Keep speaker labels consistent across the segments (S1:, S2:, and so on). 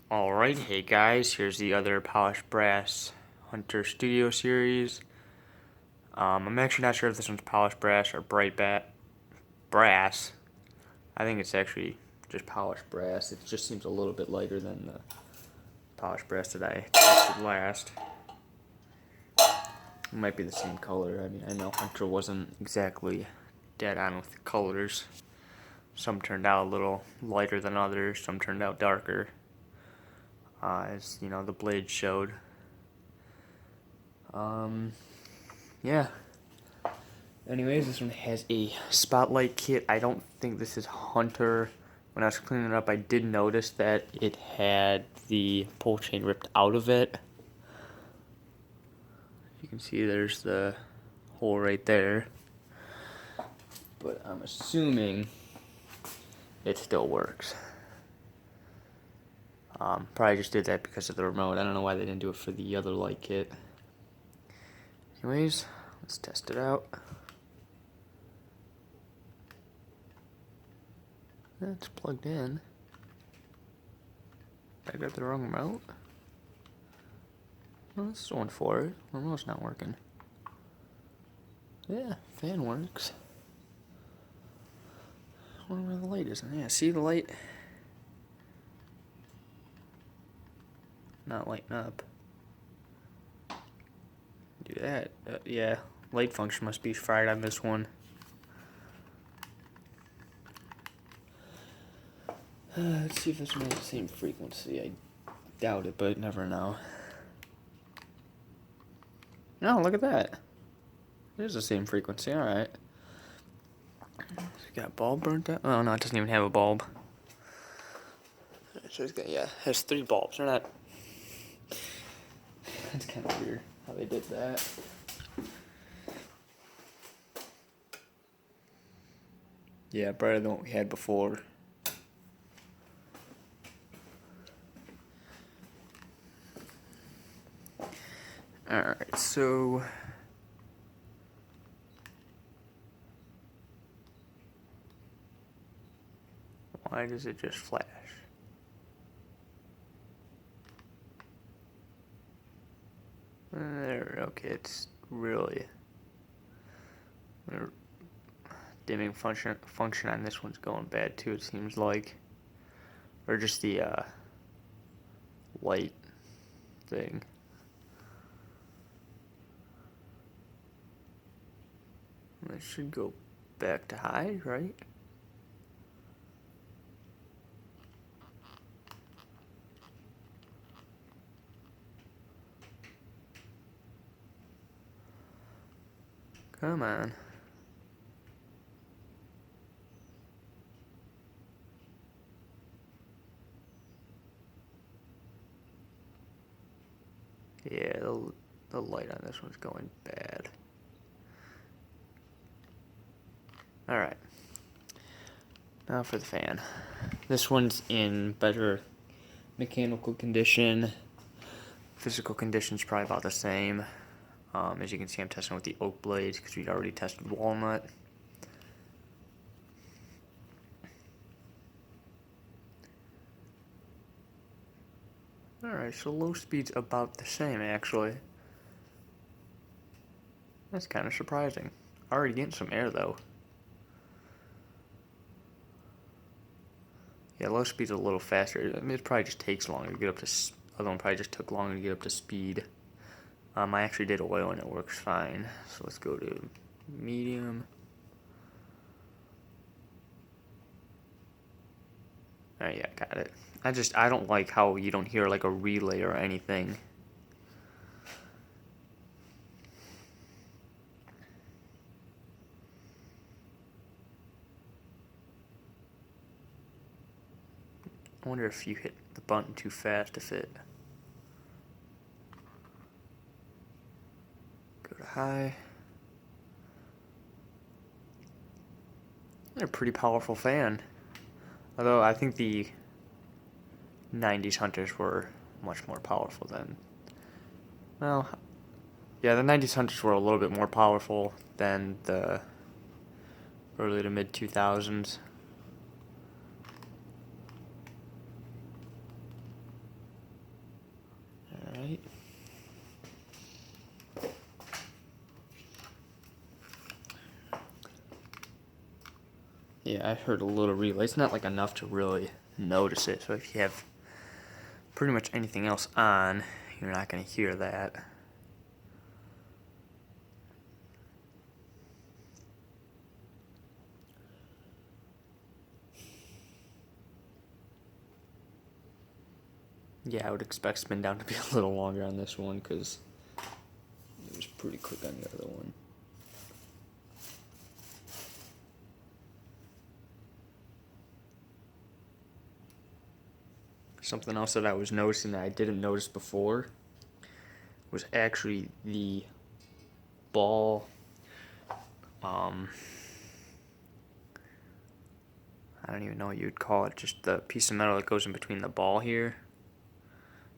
S1: Alright, hey guys, here's the other polished brass Hunter Studio series. I'm actually not sure if this one's polished brass or brass. I think it's actually just polished brass. It just seems a little bit lighter than the polished brass that I tested last. It might be the same color. I mean, I know Hunter wasn't exactly dead on with the colors. Some turned out a little lighter than others, some turned out darker. As you know, the blade showed. Yeah. Anyways, this one has a spotlight kit. I don't think this is Hunter. When I was cleaning it up, I did notice that it had the pull chain ripped out of it. You can see there's the hole right there. But I'm assuming it still works. Probably just did that because of the remote. I don't know why they didn't do it for the other light kit. Anyways, let's test it out. It's plugged in. I got the wrong remote. Well, this is the one for it. The remote's not working. Yeah, fan works. I wonder where the light is. Yeah, see the light? Not lighting up. Do that. Yeah, light function must be fried on this one. Let's see if this one has the same frequency. I doubt it, but never know. No, look at that. It is the same frequency, alright. Got a bulb burnt out? Oh no, it doesn't even have a bulb. So it's got, yeah, it has 3 bulbs. They're not... That's kind of weird how they did that. Yeah, better than what we had before. Alright, so... Why does it just flash? There, okay, it's really... The dimming function on this one's going bad too, it seems like. Or just the light thing. It should go back to high, right? Come on. Yeah, the light on this one's going bad. Alright. Now for the fan. This one's in better mechanical condition. Physical condition's probably about the same. As you can see, I'm testing with the oak blades because we'd already tested walnut. Alright, so low speed's about the same actually. That's kind of surprising. Already getting some air though. Yeah, low speed's a little faster. I mean, it probably just takes longer to get up to... Other one probably just took longer to get up to speed. I actually did oil and it works fine. So let's go to medium. Alright, yeah, got it. I don't like how you don't hear like a relay or anything. I wonder if you hit the button too fast, if it... Go to high. They're a pretty powerful fan. Although I think the 90s Hunters were much more powerful than... Well, yeah, the 90s Hunters were a little bit more powerful than the early to mid 2000s. Yeah, I heard a little relay. It's not like enough to really notice it. So if you have pretty much anything else on, you're not going to hear that. Yeah, I would expect spin down to be a little longer on this one because it was pretty quick on the other one. Something else that I was noticing that I didn't notice before was actually the ball. I don't even know what you'd call it. Just the piece of metal that goes in between the ball here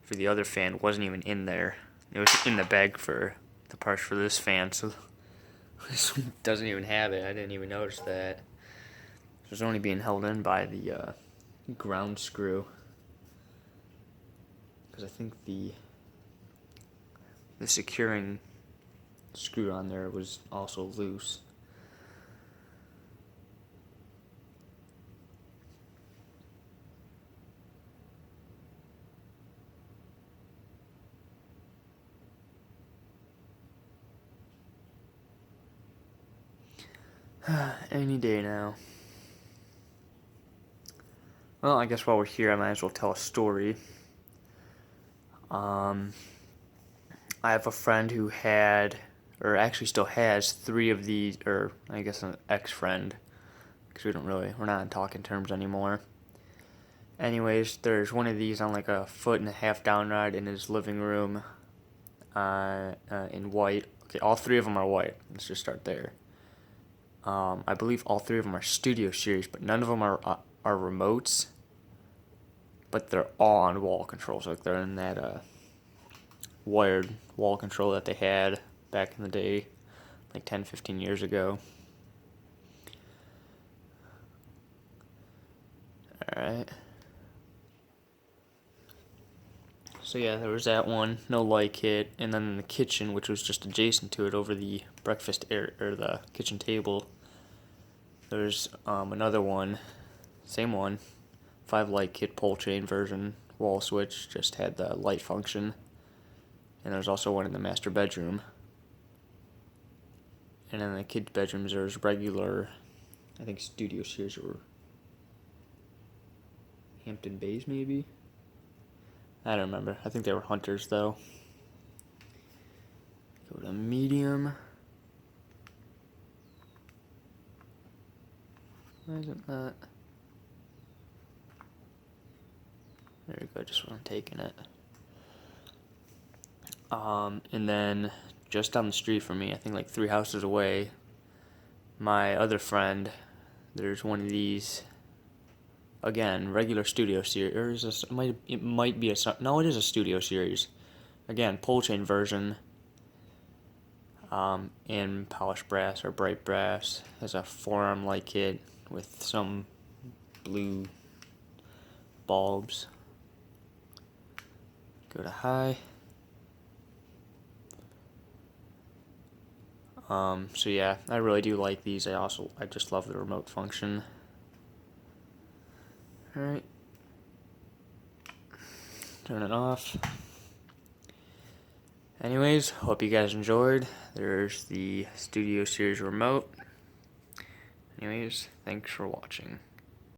S1: for the other fan wasn't even in there. It was in the bag for the parts for this fan, so this one doesn't even have it. I didn't even notice that. It was only being held in by the ground screw. Because I think the securing screw on there was also loose. Any day now. Well, I guess while we're here, I might as well tell a story. I have a friend who had, or actually still has, 3 of these, or I guess an ex-friend, because we're not in talking terms anymore. Anyways, there's one of these on like a 1.5-foot downrod in his living room, in white. Okay, all 3 of them are white. Let's just start there. I believe all 3 of them are Studio Series, but none of them are remotes. But they're all on wall controls. Like they're in that wired wall control that they had back in the day, like 10, 15 years ago. Alright. So yeah, there was that one, no light kit, and then in the kitchen, which was just adjacent to it over the breakfast area, or the kitchen table, there's another one, same one, 5 light kit pole chain version, wall switch, just had the light function. And there's also one in the master bedroom. And in the kids' bedrooms, there's regular, I think Studio Series or Hampton Bays, maybe? I don't remember. I think they were Hunters, though. Go to medium. Why isn't that? There we go, just when I'm taking it. And then just down the street from me, I think like 3 houses away, my other friend, there's one of these, again, regular Studio Series, or it might be no, it is a Studio Series. Again, pole chain version, in polished brass or bright brass. Has a 4-arm light kit with some blue bulbs. Go to high. So yeah, I really do like these. I just love the remote function. Alright. Turn it off. Anyways, hope you guys enjoyed. There's the Studio Series remote. Anyways, thanks for watching.